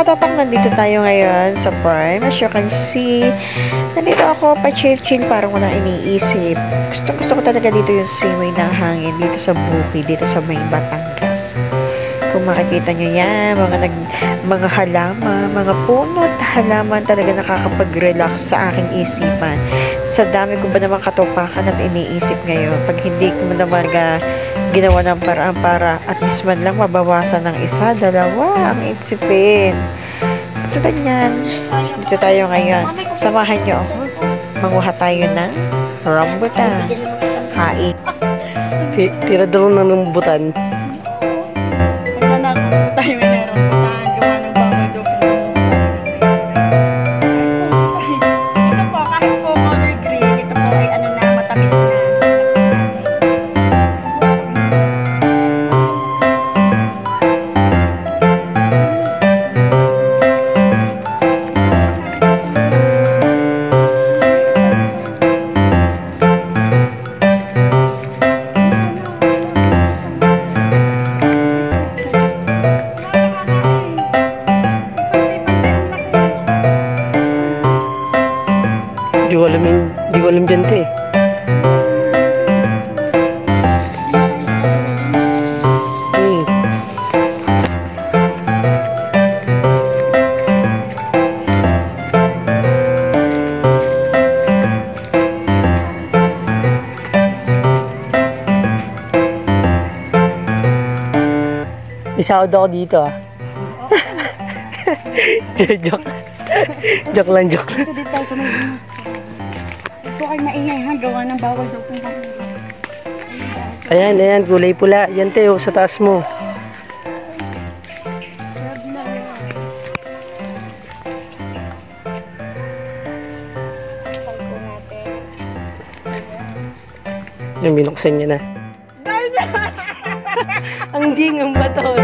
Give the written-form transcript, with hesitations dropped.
katopak, nandito tayo ngayon sa farm. As you can see, nandito ako pa-chill-chill, parang walang iniisip. Gusto ko talaga dito yung simoy ng hangin, dito sa bukid, dito sa may Batangas. Kung makikita nyo yan, mga halaman, mga puno at halaman talaga nakakapag-relax sa aking isipan. Sa dami ko ba naman katupakan at iniisip ngayon, pag hindi ko naman ginawa ng paraan para at least man lang mabawasan ng isa, dalawa ang isipin. Tulad yan, dito tayo ngayon. Samahan nyo ako. Manguha tayo ng rambutan. Hain. Tira daw ng rambutan. Tayo may rambutan, gawa ng bawal daw po. Ito po, kahit po color green, ito po ay ano na, matamis na. Di ko alam dyan to eh. Isahod ako dito ah. Joke lang. Ito dito tayo sa may ito ay maingay ha, gawa ng bawal daw po. Ayan, kulay pula. Yan Teo, sa taas mo. Yung binuksan niya na. Ang ding ang bato.